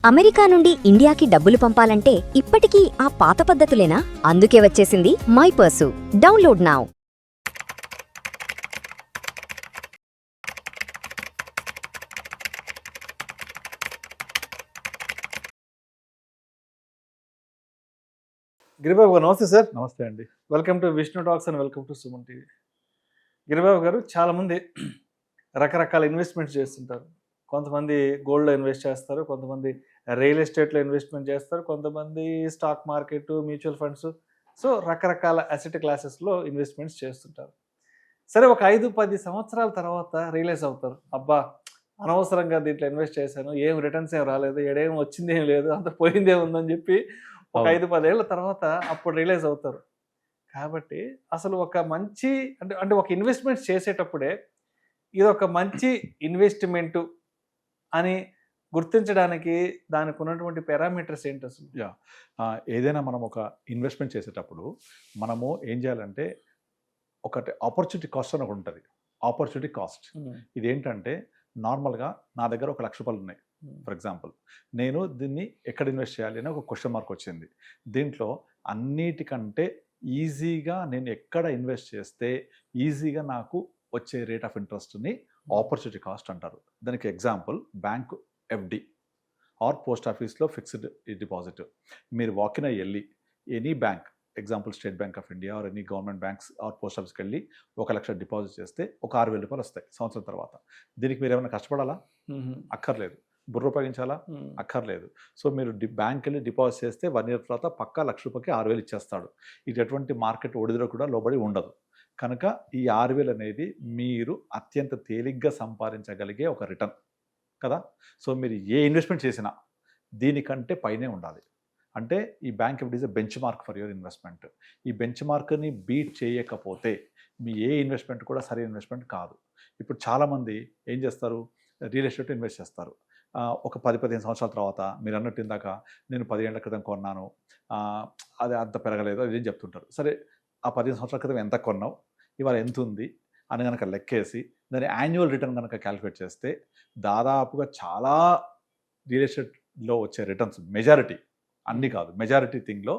America నుండి ఇండియాకి డబ్బులు పంపాలంటే ఇప్పటికీ ఆ పాత పద్ధతులేనా? అందుకే వచ్చేసింది మైపర్సు. Download now. గిరిబాబు గారు నమస్తే సార్. నమస్తే అండి. Welcome to Vishnu talks and welcome to Suman TV. Giribabu గారు, చాలామంది రకరకాల ఇన్వెస్ట్మెంట్స్ చేస్తుంటారు. కొంతమంది గోల్డ్లో ఇన్వెస్ట్ చేస్తారు, కొంతమంది రియల్ ఎస్టేట్లో ఇన్వెస్ట్మెంట్ చేస్తారు, కొంతమంది stock market, mutual funds, so రకరకాల అసెట్ క్లాసెస్లో ఇన్వెస్ట్మెంట్స్ చేస్తుంటారు. సరే, ఒక 5-10 సంవత్సరాల తర్వాత రియలైజ్ అవుతారు, అబ్బా అనవసరంగా దీంట్లో ఇన్వెస్ట్ చేశాను, ఏం రిటర్న్స్ ఏం రాలేదు, ఏడేం వచ్చింది ఏం లేదు, అంత పోయిందే ఉందని చెప్పి ఒక 5-10 ఏళ్ళ తర్వాత అప్పుడు రియలైజ్ అవుతారు. కాబట్టి అసలు ఒక మంచి అంటే ఒక ఇన్వెస్ట్మెంట్ చేసేటప్పుడే ఇది ఒక మంచి ఇన్వెస్ట్మెంటు అని గుర్తించడానికి దానికి ఉన్నటువంటి పారామీటర్స్ ఏంటి అసలు? ఏదైనా మనం ఒక ఇన్వెస్ట్మెంట్ చేసేటప్పుడు మనము ఏం చేయాలంటే, ఒకటి ఆపర్చునిటీ కాస్ట్ అని ఒకటి ఉంటుంది. ఆపర్చునిటీ కాస్ట్ ఇదేంటంటే, నార్మల్గా నా దగ్గర ఒక ₹1,00,000 ఉన్నాయి. ఫర్ ఎగ్జాంపుల్, నేను దీన్ని ఎక్కడ ఇన్వెస్ట్ చేయాలి అని ఒక క్వశ్చన్ మార్క్ వచ్చింది. దీంట్లో అన్నిటికంటే ఈజీగా నేను ఎక్కడ ఇన్వెస్ట్ చేస్తే ఈజీగా నాకు వచ్చే రేట్ ఆఫ్ ఇంట్రెస్ట్ని ఆపర్చునిటీ కాస్ట్ అంటారు. దానికి example bank FD or post ఆఫీస్లో ఫిక్స్డ్ డిపాజిట్. మీరు వాకిన్ అయ్యి వెళ్ళి any bank, example state bank of India or any government banks or post ఆఫీస్కి వెళ్ళి ₹1,00,000 డిపాజిట్ చేస్తే ఒక ₹6,000 వస్తాయి సంవత్సరం తర్వాత. దీనికి మీరు ఏమైనా కష్టపడాలా? అక్కర్లేదు. బుర్ర ఉపయోగించాలా? అక్కర్లేదు. సో మీరు బ్యాంక్ వెళ్ళి డిపాజిట్ చేస్తే 1 year తర్వాత పక్కా ₹1,00,000కి 6,000 ఇచ్చేస్తాడు. ఇది ఎటువంటి మార్కెట్ ఒడిదులో కూడా లోబడి ఉండదు. కనుక ఈ 6,000 అనేది మీరు అత్యంత తేలిగ్గా సంపాదించగలిగే ఒక రిటర్న్ కదా. సో మీరు ఏ ఇన్వెస్ట్మెంట్ చేసినా దీనికంటే పైనే ఉండాలి. అంటే ఈ bank FD is a bench mark for your investment. ఈ బెంచ్ మార్క్ని బీట్ చేయకపోతే మీ ఏ ఇన్వెస్ట్మెంట్ కూడా సరైన ఇన్వెస్ట్మెంట్ కాదు. ఇప్పుడు చాలామంది ఏం చేస్తారు, రియల్ ఎస్టేట్ ఇన్వెస్ట్ చేస్తారు. ఒక 10-15 సంవత్సరాల తర్వాత, మీరు అన్నట్టు ఇందాక నేను 10 ఏళ్ల క్రితం కొన్నాను, అది అంత పెరగలేదు అది ఏం చెప్తుంటారు. సరే, ఆ 15 సంవత్సరాల క్రితం ఎంత కొన్నావు, ఇవాళ ఎంత ఉంది అని కనుక లెక్కేసి దాని యాన్యువల్ రిటర్న్ కనుక క్యాలిక్యులేట్ చేస్తే దాదాపుగా చాలా రియల్ ఎస్టేట్లో వచ్చే రిటర్న్స్, మెజారిటీ అన్నీ కాదు, మెజారిటీ థింగ్లో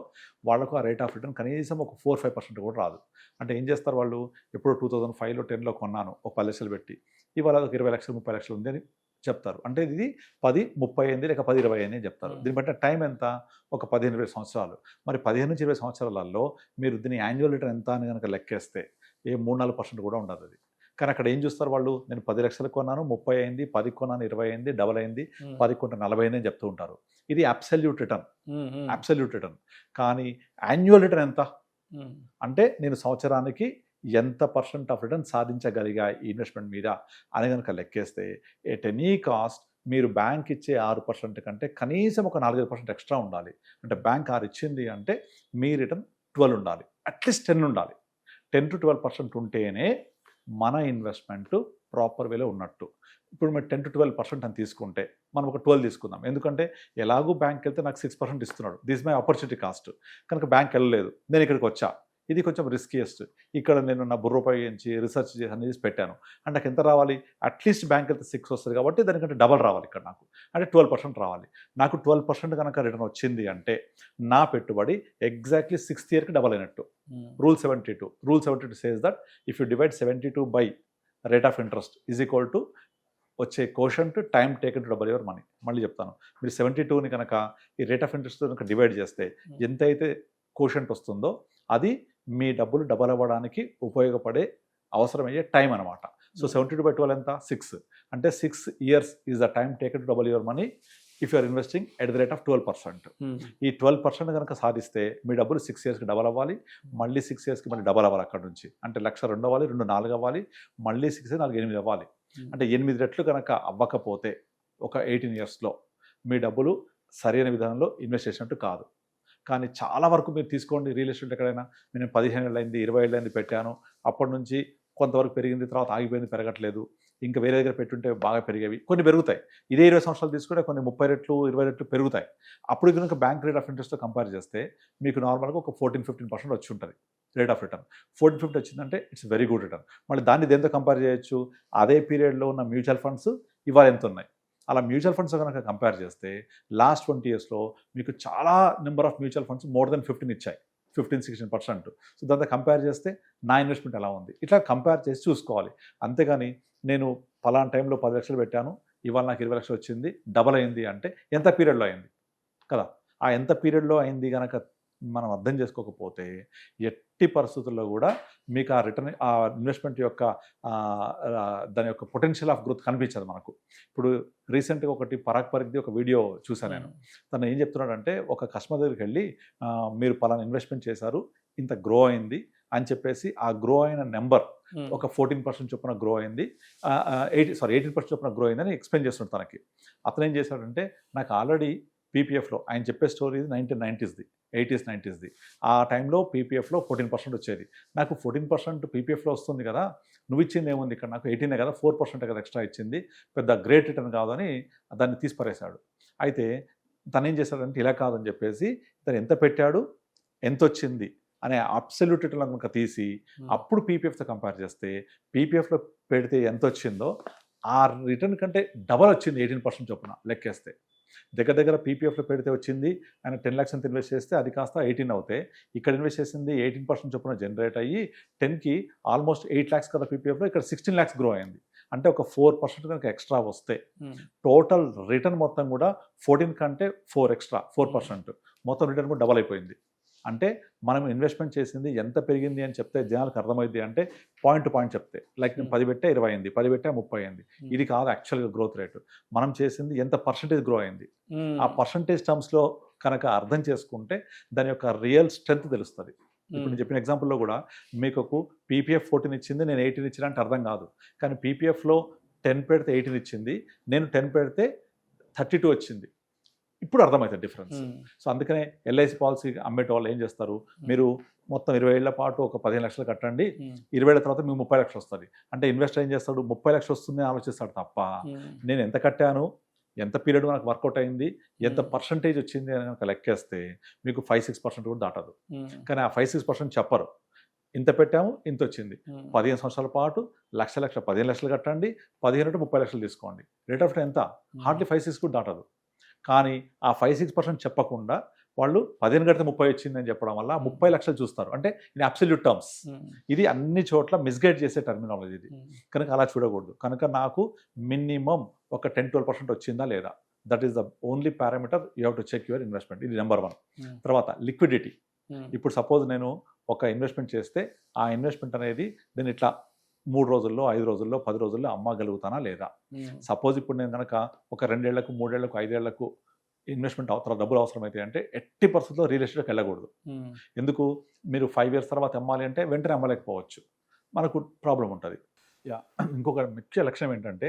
వాళ్ళకు ఆ రేట్ ఆఫ్ రిటర్న్ కనీసం ఒక 4-5% కూడా రాదు. అంటే ఏం చేస్తారు వాళ్ళు, ఎప్పుడో 2005లో 10లో కొన్నాను ఒక 10 లక్షలు పెట్టి, ఇవాళ ఒక 20 లక్షలు 30 లక్షలు ఉంది అని చెప్తారు. అంటే ఇది 10-30 అయింది లేక 10-20 అని చెప్తారు. దీన్ని బట్టి టైం ఎంత, ఒక 15-20 సంవత్సరాలు. మరి 15-20 సంవత్సరాలలో మీరు దీని యాన్యువల్ రిటర్న్ ఎంత అని కనుక లెక్కేస్తే ఏ 3-4% కూడా ఉండదు అది. కానీ అక్కడ ఏం చూస్తారు వాళ్ళు, నేను 10 లక్షలు కొన్నాను 30 అయింది, 10 కొన్నాను 20 అయింది, డబల్ అయింది, 10 కొంటే 40 అయింది అని చెప్తూ ఉంటారు. ఇది అబ్సల్యూట్ రిటర్న్, అబ్సల్యూట్ రిటర్న్. కానీ యాన్యువల్ రిటర్న్ ఎంత అంటే, నేను సంవత్సరానికి ఎంత % ఆఫ్ రిటర్న్ సాధించగలిగా ఈ ఇన్వెస్ట్మెంట్ మీద అని కనుక లెక్కేస్తే ఎట్ ఎనీ కాస్ట్ మీరు బ్యాంక్ ఇచ్చే 6% కంటే కనీసం ఒక 4-5% ఎక్స్ట్రా ఉండాలి. అంటే బ్యాంక్ 6 ఇచ్చింది అంటే మీ రిటర్న్ 12 ఉండాలి, అట్లీస్ట్ 10 ఉండాలి. 10-12% ఉంటేనే మన ఇన్వెస్ట్మెంట్ ప్రాపర్ వేలో ఉన్నట్టు. ఇప్పుడు మీరు 10-12% అని తీసుకుంటే మనం ఒక 12 తీసుకుందాం. ఎందుకంటే ఎలాగూ బ్యాంక్ వెళ్తే నాకు 6% ఇస్తున్నాడు, దిస్ మై ఆపర్చునిటీ కాస్ట్. కనుక బ్యాంక్ వెళ్ళలేదు, నేను ఇక్కడికి వచ్చా, ఇది కొంచెం రిస్కియస్ట్. ఇక్కడ నేను నా బుర్ర ఉపయోగించి రీసెర్చ్ చేసి అనేది పెట్టాను అంటే నాకు ఎంత రావాలి, అట్లీస్ట్ బ్యాంక్ వెళ్తే 6 వస్తుంది కాబట్టి దానికంటే డబల్ రావాలి ఇక్కడ నాకు, అంటే 12% రావాలి. నాకు 12% కనుక రిటర్న్ వచ్చింది అంటే నా పెట్టుబడి ఎగ్జాక్ట్లీ 6th yearకి డబల్ అయినట్టు. Rule 72 says that if you divide 72 by rate of interest is equal to వచ్చే quotient time taken to double your money. మళ్ళీ చెప్తాను, మీరు 72ని కనుక ఈ రేట్ ఆఫ్ ఇంట్రెస్ట్ కనుక డివైడ్ చేస్తే ఎంతైతే కోషంట్ వస్తుందో అది మీ డబ్బులు డబల్ అవ్వడానికి ఉపయోగపడే అవసరమయ్యే టైం అనమాట. సో 72/12 ఎంత, 6. అంటే 6 years is the time taken to double your money if you're investing at the rate of 12%. ఈ 12% కనుక సాధిస్తే మీ డబ్బులు 6 yearsకి డబల్ అవ్వాలి, మళ్ళీ 6 yearsకి మళ్ళీ డబల్ అవ్వాలి అక్కడ నుంచి. అంటే 1,00,000 అవ్వాలి, 2 4 అవ్వాలి, మళ్ళీ 6 4 8 అవ్వాలి. అంటే 8 రెట్లు కనుక అవ్వకపోతే ఒక 18 yearsలో మీ డబ్బులు సరైన విధానంలో ఇన్వెస్ట్ చేసినట్టు కాదు. కానీ చాలా వరకు మీరు తీసుకోండి, రియల్ ఎస్టేట్ ఎక్కడైనా నేను 15 ఏళ్ళైంది 20 ఏళ్ళైంది పెట్టాను, అప్పటి నుంచి కొంతవరకు పెరిగింది, తర్వాత ఆగిపోయింది, పెరగట్లేదు, ఇంకా వేరే దగ్గర పెట్టుంటే బాగా పెరిగేవి, కొన్ని పెరుగుతాయి. ఇదే 20 సంవత్సరాలు తీసుకుంటే కొన్ని 30 రెట్లు 20 రెట్లు పెరుగుతాయి. అప్పుడు కనుక బ్యాంక్ రేట్ ఆఫ్ ఇంట్రెస్ట్తో కంపేర్ చేస్తే మీకు నార్మల్గా ఒక 14-15% వచ్చి ఉంటుంది రేట్ ఆఫ్ రిటర్న్. 14-15 వచ్చిందంటే ఇట్స్ వెరీ గుడ్ రిటర్న్. మళ్ళీ దాన్ని దేంతో కంపేర్ చేయొచ్చు, అదే పీరియడ్లో ఉన్న మ్యూచువల్ ఫండ్స్ ఇవాళ ఎంత ఉన్నాయి, అలా మ్యూచువల్ ఫండ్స్ కనుక కంపేర్ చేస్తే లాస్ట్ 20 yearsలో మీకు చాలా number of mutual funds more than 15 ఇచ్చాయి, 15-16%. సో దాంతో కంపేర్ చేస్తే నా ఇన్వెస్ట్మెంట్ ఎలా ఉంది, ఇట్లా కంపేర్ చేసి చూసుకోవాలి. అంతేగాని నేను పలానా టైంలో 10 లక్షలు పెట్టాను, ఇవాళ నాకు 20 లక్షలు వచ్చింది, డబల్ అయింది అంటే ఎంత పీరియడ్లో అయింది కదా. ఆ ఎంత పీరియడ్లో అయింది కనుక మనం అర్థం చేసుకోకపోతే ఎట్టి పరిస్థితుల్లో కూడా మీకు ఆ రిటర్న్, ఆ ఇన్వెస్ట్మెంట్ యొక్క దాని యొక్క పొటెన్షియల్ ఆఫ్ గ్రోత్ కనిపించదు మనకు. ఇప్పుడు రీసెంట్గా ఒకటి పరాగ్ పరిక్ది ఒక వీడియో చూసాను నేను. తను ఏం చెప్తున్నాడంటే, ఒక కస్టమర్ దగ్గరికి వెళ్ళి మీరు పలానా ఇన్వెస్ట్మెంట్ చేశారు, ఇంత గ్రో అయింది అని చెప్పేసి ఆ గ్రో అయిన నెంబర్ ఒక 14% చొప్పున గ్రో అయింది, 18% చొప్పున గ్రో అయిందని ఎక్స్ప్లెయిన్ చేస్తున్నాడు తనకి. అతను ఏం చేశాడంటే, నాకు ఆల్రెడీ పీపీఎఫ్లో, ఆయన చెప్పే స్టోరీ 1990s, 80s 90s, ఆ టైంలో పీపీఎఫ్లో 14% వచ్చేది. నాకు 14% పీపీఎఫ్లో వస్తుంది కదా, నువ్వు ఇచ్చింది ఏముంది ఇక్కడ, నాకు 18 కదా, 4% కదా ఎక్స్ట్రా ఇచ్చింది, పెద్ద గ్రేట్ రిటర్న్ కాదని దాన్ని తీసిపరేశాడు. అయితే తను ఏం చేశాడంటే, ఇలా కాదని చెప్పేసి తను ఎంత పెట్టాడు, ఎంత వచ్చింది అనే అబ్సల్యూట్ రిటర్న్ కనుక తీసి అప్పుడు పీపీఎఫ్తో కంపేర్ చేస్తే, పీపీఎఫ్లో పెడితే ఎంత వచ్చిందో ఆ రిటర్న్ కంటే డబల్ వచ్చింది 18% చొప్పున లెక్కేస్తే. దగ్గర పీపీఎఫ్లో పెడితే వచ్చింది, ఆయన 10 lakhs అంత ఇన్వెస్ట్ చేస్తే అది కాస్త 18 అవుతాయి. ఇక్కడ ఇన్వెస్ట్ చేసింది 18% చొప్పున జనరేట్ అయ్యి 10కి ఆల్మోస్ట్ 8 lakhs కదా పీపీఎఫ్లో, ఇక్కడ 16 lakhs గ్రో అయింది. అంటే ఒక 4% కనుక ఎక్స్ట్రా వస్తే టోటల్ రిటర్న్ మొత్తం కూడా 14 కంటే 4 ఎక్స్ట్రా 4%, మొత్తం రిటర్న్ కూడా డబల్ అయిపోయింది. అంటే మనం ఇన్వెస్ట్మెంట్ చేసింది ఎంత పెరిగింది అని చెప్తే జనాలకు అర్థమైంది అంటే పాయింట్ టు పాయింట్ చెప్తే, లైక్ నేను 10 పెట్టా 20 అయింది, 10 పెట్టా 30 అయింది, ఇది కాదు యాక్చువల్గా గ్రోత్ రేటు. మనం చేసింది ఎంత పర్సంటేజ్ గ్రో అయింది, ఆ పర్సంటేజ్ టర్మ్స్లో కనుక అర్థం చేసుకుంటే దాని యొక్క రియల్ స్ట్రెంత్ తెలుస్తుంది. ఇప్పుడు నేను చెప్పిన ఎగ్జాంపుల్లో కూడా మీకు పీపీఎఫ్ 14 ఇచ్చింది, నేను 18 ఇచ్చిన అంటే అర్థం కాదు. కానీ పీపీఎఫ్లో 10 పెడితే 18 ఇచ్చింది, నేను 10 పెడితే 32 వచ్చింది. ఇప్పుడు అర్థమవుతుంది డిఫరెన్స్. సో అందుకనే ఎల్ఐసి పాలసీ అమ్మేట వాళ్ళు ఏం చేస్తారు, మీరు మొత్తం 20 ఏళ్ల పాటు ఒక 15 లక్షలు కట్టండి, 20 ఏళ్ల తర్వాత మీకు 30 లక్షలు వస్తుంది అంటే ఇన్వెస్టర్ ఏం చేస్తాడు, 30 లక్షలు వస్తుంది ఆలోచిస్తాడు తప్ప నేను ఎంత కట్టాను, ఎంత పీరియడ్ నాకు వర్కౌట్ అయింది, ఎంత పర్సంటేజ్ వచ్చింది అని కనుక లెక్కేస్తే మీకు 5-6% కూడా దాటదు. కానీ ఆ 5-6% చెప్పరు. ఇంత పెట్టాము, ఇంత వచ్చింది, 15 సంవత్సరాల పాటు 15 లక్షలు కట్టండి, 15-30 లక్షలు తీసుకోండి, రేట్ ఆఫ్ ఎంత హార్డ్లీ 5-6 కూడా దాటదు. కానీ ఆ 5-6% చెప్పకుండా వాళ్ళు 15 కడితే 30 వచ్చిందని చెప్పడం వల్ల 30 లక్షలు చూస్తారు. అంటే ఇన్ అబ్సల్యూట్ టర్మ్స్ ఇది అన్ని చోట్ల మిస్గైడ్ చేసే టర్మినాలజీ ఇది. కనుక అలా చూడకూడదు. కనుక నాకు మినిమం ఒక 10-12% వచ్చిందా లేదా, that is the only parameter you have to check your investment. ఇది నెంబర్ 1. తర్వాత లిక్విడిటీ. ఇప్పుడు సపోజ్ నేను ఒక ఇన్వెస్ట్మెంట్ చేస్తే ఆ ఇన్వెస్ట్మెంట్ అనేది నేను ఇట్లా 3 రోజుల్లో, 5 రోజుల్లో, 10 రోజుల్లో అమ్మగలుగుతానా లేదా. సపోజ్ ఇప్పుడు నేను కనుక ఒక 2 ఏళ్లకు, 3 ఏళ్లకు, 5 ఏళ్లకు ఇన్వెస్ట్మెంట్ డబ్బులు అవసరమైతే అంటే ఎట్టి పరిస్థితుల్లో రియల్ ఎస్టేట్కి వెళ్ళకూడదు. ఎందుకు, మీరు 5 years తర్వాత అమ్మాలి అంటే వెంటనే అమ్మలేకపోవచ్చు, మనకు ప్రాబ్లం ఉంటుంది. ఇంకొక ముఖ్య లక్షణం ఏంటంటే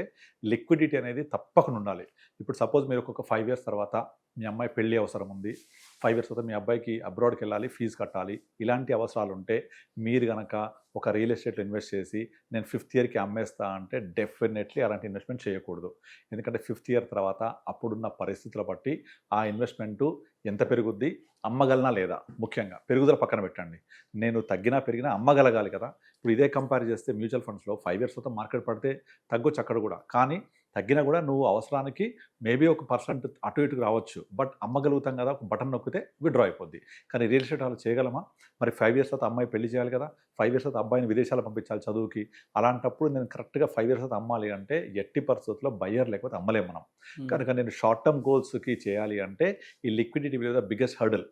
లిక్విడిటీ అనేది తప్పకుండా ఉండాలి. ఇప్పుడు సపోజ్ మీరు ఒక 5 years తర్వాత మీ అమ్మాయి పెళ్ళి అవసరం ఉంది, 5 years తర్వాత మీ అబ్బాయికి అబ్రాడ్కి వెళ్ళాలి, ఫీజు కట్టాలి, ఇలాంటి అవసరాలు ఉంటే మీరు కనుక ఒక రియల్ ఎస్టేట్లో ఇన్వెస్ట్ చేసి నేను 5th yearకి అమ్మేస్తా అంటే డెఫినెట్లీ అలాంటి ఇన్వెస్ట్మెంట్ చేయకూడదు. ఎందుకంటే 5th year తర్వాత అప్పుడున్న పరిస్థితుల బట్టి ఆ ఇన్వెస్ట్మెంటు ఎంత పెరుగుద్ది, అమ్మగలనా లేదా, ముఖ్యంగా పెరుగుదల పక్కన పెట్టండి, నేను తగ్గినా పెరిగినా అమ్మగలగాలి కదా. ఇప్పుడు ఇదే కంపేర్ చేస్తే మ్యూచువల్ ఫండ్స్లో 5 years తర్వాత మార్కెట్ పడితే తగ్గొచ్చు అక్కడ కూడా, కానీ తగ్గినా కూడా నువ్వు అవసరానికి మేబీ ఒక % అటు ఇటుకు రావచ్చు, బట్ అమ్మగలుగుతాం కదా, ఒక బటన్ నొక్కితే విత్డ్రా అయిపోద్ది. కానీ రియల్ ఎస్టేట్ వాళ్ళు చేయగలమా, మరి 5 years తర్వాత అమ్మాయి పెళ్లి చేయాలి కదా, 5 years తర్వాత అబ్బాయిని విదేశాలు పంపించాలి చదువుకి, అలాంటప్పుడు నేను కరెక్ట్గా 5 years తర్వాత అమ్మాలి అంటే ఎట్టి పరిస్థితుల్లో బయ్యర్ లేకపోతే అమ్మలేము మనం. కనుక నేను షార్ట్ టర్మ్ గోల్స్కి చేయాలి అంటే ఈ liquidity will the biggest hurdle.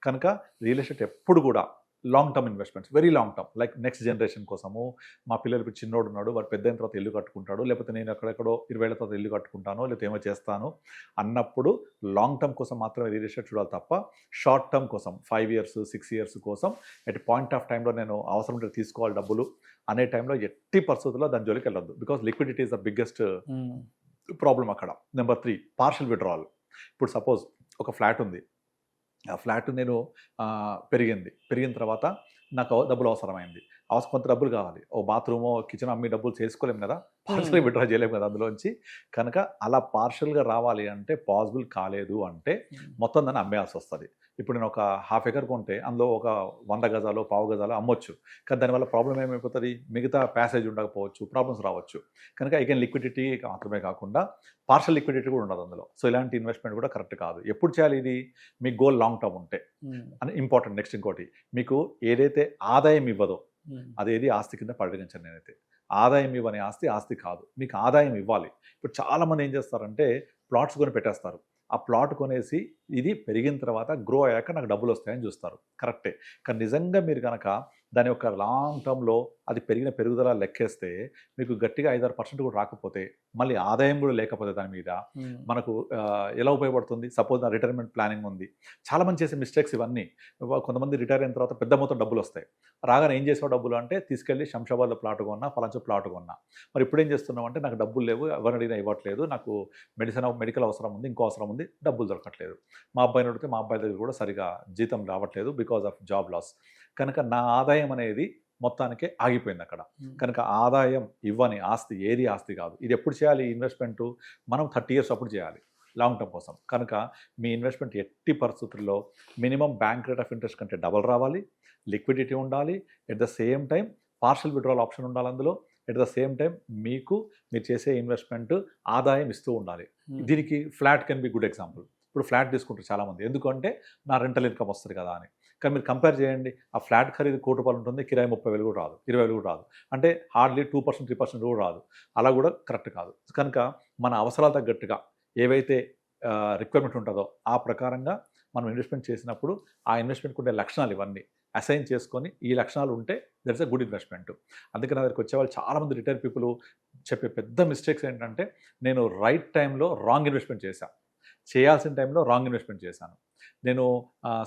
కనుక రియల్ ఎస్టేట్ ఎప్పుడు కూడా long term investments, very long term, like next generation కోసము, మా పిల్లలు ఇప్పుడు చిన్నోడు ఉన్నాడు, వాడు పెద్ద అయిన తర్వాత ఇల్లు కట్టుకుంటాడు, లేకపోతే నేను ఎక్కడెక్కడో 20 ఏళ్ల తర్వాత ఇల్లు కట్టుకుంటాను, లేకపోతే ఏమో చేస్తాను అన్నప్పుడు లాంగ్ టర్మ్ కోసం మాత్రమే రియల్ ఎస్టేట్ చూడాలి తప్ప షార్ట్ టర్మ్ కోసం 5 years 6 years కోసం ఎట్ పాయింట్ ఆఫ్ టైంలో నేను అవసరం ఉంటే తీసుకోవాలి డబ్బులు అనే టైంలో ఎట్టి పరిస్థితుల్లో దాని జోలికి వెళ్ళొద్దు. Because liquidity is the biggest problem అక్కడ. Number 3, partial withdrawal. ఇప్పుడు సపోజ్ ఒక ఫ్లాట్ ఉంది, ఆ ఫ్లాట్ నేను పెరిగిన తర్వాత నాకు డబ్బులు అవసరమైంది, అవసరం కొంత డబ్బులు కావాలి, ఓ బాత్రూమో కిచెన్ అమ్మి డబ్బులు చేసుకోలేము కదా, పార్షల్గా విత్డ్రా చేయలేము కదా అందులోంచి. కనుక అలా పార్షల్గా రావాలి అంటే పాసిబుల్ కాలేదు అంటే మొత్తం దాన్ని అమ్మేయాల్సి వస్తుంది. ఇప్పుడు నేను ఒక హాఫ్ ఎకర్ కొంటే అందులో ఒక 100 గజాలు పావు గజాలు అమ్మొచ్చు, కానీ దానివల్ల ప్రాబ్లం ఏమైపోతుంది, మిగతా ప్యాసేజ్ ఉండకపోవచ్చు, ప్రాబ్లమ్స్ రావచ్చు. కనుక అగైన్ లిక్విడిటీ మాత్రమే కాకుండా పార్షల్ లిక్విడిటీ కూడా ఉండదు అందులో. సో ఇలాంటి ఇన్వెస్ట్మెంట్ కూడా కరెక్ట్ కాదు. ఎప్పుడు చేయాలి ఇది, మీ గోల్ లాంగ్ టర్మ్ ఉంటే అని ఇంపార్టెంట్. నెక్స్ట్ ఇంకోటి, మీకు ఏదైతే ఆదాయం ఇవ్వదో అదేది ఆస్తి కింద పరిగణించండి. నేనైతే ఆదాయం ఇవ్వని ఆస్తి ఆస్తి కాదు, మీకు ఆదాయం ఇవ్వాలి. ఇప్పుడు చాలామంది ఏం చేస్తారంటే ప్లాట్స్ కొని పెట్టేస్తారు, ఆ ప్లాట్ కొనేసి ఇది పెరిగిన తర్వాత గ్రో అయ్యాక నాకు డబ్బులు వస్తాయని చూస్తారు. కరెక్టే, కానీ నిజంగా మీరు కనుక దాని యొక్క లాంగ్ టర్మ్లో అది పెరుగుదల లెక్కేస్తే మీకు గట్టిగా 5-6% కూడా రాకపోతే, మళ్ళీ ఆదాయం కూడా లేకపోతే దాని మీద మనకు ఎలా ఉపయోగపడుతుంది? సపోజ్ నా రిటైర్మెంట్ ప్లానింగ్ ఉంది, చాలామంది చేసే మిస్టేక్స్ ఇవన్నీ. కొంతమంది రిటైర్ అయిన తర్వాత పెద్ద మొత్తం డబ్బులు వస్తాయి, రాగానే ఏం చేసావు డబ్బులు అంటే తీసుకెళ్ళి శంషాబాద్లో ప్లాట్ కొన్నా, ఫలాంచో ప్లాట్ కొన్నా. మరి ఇప్పుడు ఏం చేస్తున్నాం అంటే నాకు డబ్బులు లేవు, ఎవరిని అడిగినా ఇవ్వట్లేదు, నాకు మెడికల్ అవసరం ఉంది, ఇంకో అవసరం ఉంది, డబ్బులు దొరకట్లేదు. మా అబ్బాయిని అడిగితే మా అబ్బాయి దగ్గర కూడా సరిగా జీతం రావట్లేదు బికాజ్ ఆఫ్ జాబ్ లాస్. కనుక నా ఆదాయం అనేది మొత్తానికే ఆగిపోయింది అక్కడ. కనుక ఆదాయం ఇవ్వని ఆస్తి ఏది ఆస్తి కాదు. ఇది ఎప్పుడు చేయాలి ఇన్వెస్ట్మెంటు? మనం 30 years అప్పుడు చేయాలి లాంగ్ టర్మ్ కోసం. కనుక మీ ఇన్వెస్ట్మెంట్ ఎట్టి పరిస్థితుల్లో minimum bank rate of interest కంటే డబల్ రావాలి, లిక్విడిటీ ఉండాలి, at the same time partial withdrawal option ఉండాలి అందులో, ఎట్ ద సేమ్ టైం మీరు చేసే ఇన్వెస్ట్మెంట్ ఆదాయం ఇస్తూ ఉండాలి. దీనికి flat can be good example. ఇప్పుడు ఫ్లాట్ తీసుకుంటారు చాలామంది, ఎందుకంటే నా రెంటల్ ఇన్కమ్ వస్తుంది కదా అని. కానీ మీరు కంపేర్ చేయండి, ఆ ఫ్లాట్ ఖరీదు ₹1,00,00,000 ఉంటుంది, కిరాయి 30,000 కూడా రాదు, 20,000 కూడా రాదు, అంటే హార్డ్లీ 2%, 3% కూడా రాదు. అలా కూడా కరెక్ట్ కాదు. కనుక మన అవసరాలు తగ్గట్టుగా ఏవైతే రిక్వైర్మెంట్ ఉంటుందో ఆ ప్రకారంగా మనం ఇన్వెస్ట్మెంట్ చేసినప్పుడు ఆ ఇన్వెస్ట్మెంట్కి ఉండే లక్షణాలు ఇవన్నీ అసైన్ చేసుకొని, ఈ లక్షణాలు ఉంటే దట్స్ ఎ గుడ్ ఇన్వెస్ట్మెంట్. అందుకే నా దగ్గరికి వచ్చేవాళ్ళు చాలామంది రిటైర్ పీపుల్ చెప్పే పెద్ద మిస్టేక్స్ ఏంటంటే, నేను రైట్ టైంలో రాంగ్ ఇన్వెస్ట్మెంట్ చేశాను, చేయాల్సిన టైంలో రాంగ్ ఇన్వెస్ట్మెంట్ చేశాను. నేను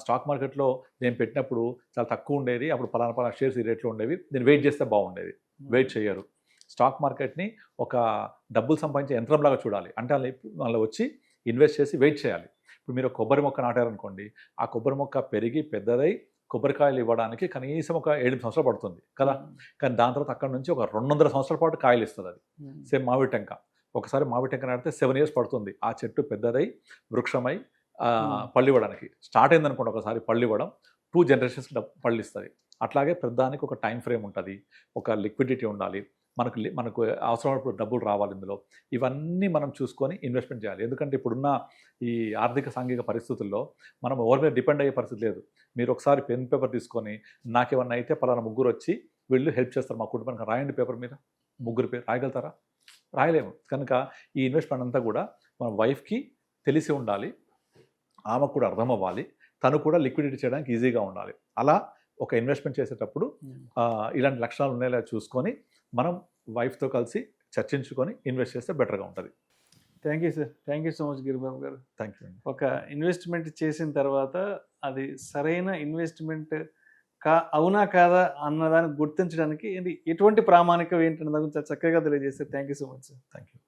స్టాక్ మార్కెట్లో నేను పెట్టినప్పుడు చాలా తక్కువ ఉండేది, అప్పుడు పలానా షేర్స్ ఈ రేట్లో ఉండేవి, నేను వెయిట్ చేస్తే బాగుండేది. వెయిట్ చేయరు. స్టాక్ మార్కెట్ని ఒక డబ్బులు సంపాదించే యంత్రంలాగా చూడాలి. అంటే అందులో వచ్చి ఇన్వెస్ట్ చేసి వెయిట్ చేయాలి. ఇప్పుడు మీరు కొబ్బరి మొక్క నాటారనుకోండి, ఆ కొబ్బరి మొక్క పెరిగి పెద్దదై కొబ్బరికాయలు ఇవ్వడానికి కనీసం ఒక 7 సంవత్సరాలు పడుతుంది కదా. కానీ దాని తర్వాత అక్కడ నుంచి ఒక 200 సంవత్సరాల పాటు కాయలు ఇస్తుంది అది. సేమ్ మామిడి టెంక, ఒకసారి మామిడి టెంక నాటితే 7 years పడుతుంది ఆ చెట్టు పెద్దదై వృక్షమై పళ్ళు ఇవ్వడానికి. స్టార్ట్ అయిందనుకోండి ఒకసారి పళ్ళు ఇవ్వడం, 2 generations పళ్ళు ఇస్తుంది. అట్లాగే ప్రతిదానికి ఒక టైం ఫ్రేమ్ ఉంటుంది, ఒక లిక్విడిటీ ఉండాలి, మనకు అవసరమైనప్పుడు డబ్బులు రావాలి ఇందులో. ఇవన్నీ మనం చూసుకొని ఇన్వెస్ట్మెంట్ చేయాలి. ఎందుకంటే ఇప్పుడున్న ఈ ఆర్థిక సాంఘిక పరిస్థితుల్లో మనం ఎవరి మీద డిపెండ్ అయ్యే పరిస్థితి లేదు. మీరు ఒకసారి పెన్ పేపర్ తీసుకొని, నాకేమన్నా అయితే పలానా ముగ్గురు వచ్చి వీళ్ళు హెల్ప్ చేస్తారు మా కుటుంబానికి, రాయండి పేపర్ మీద, ముగ్గురు పేరు రాయగలుగుతారా? రాయలేము. కనుక ఈ ఇన్వెస్ట్మెంట్ అంతా కూడా మన వైఫ్కి తెలిసి ఉండాలి, ఆమెకు కూడా అర్థం అవ్వాలి, తను కూడా లిక్విడిటీ చేయడానికి ఈజీగా ఉండాలి. అలా ఒక ఇన్వెస్ట్మెంట్ చేసేటప్పుడు ఇలాంటి లక్షణాలు ఉన్నాయో చూసుకొని మనం వైఫ్తో కలిసి చర్చించుకొని ఇన్వెస్ట్ చేస్తే బెటర్గా ఉంటుంది. Thank you sir, thank you so much Giribabu గారు. థ్యాంక్ యూ అండి. ఒక ఇన్వెస్ట్మెంట్ చేసిన తర్వాత అది సరైన ఇన్వెస్ట్మెంట్ అవునా కాదా అన్నదాన్ని గుర్తించడానికి ఎటువంటి ప్రామాణికం ఏంటన్న దాని గురించి చక్కగా తెలియజేస్తారు. Thank you so much sir. Thank you.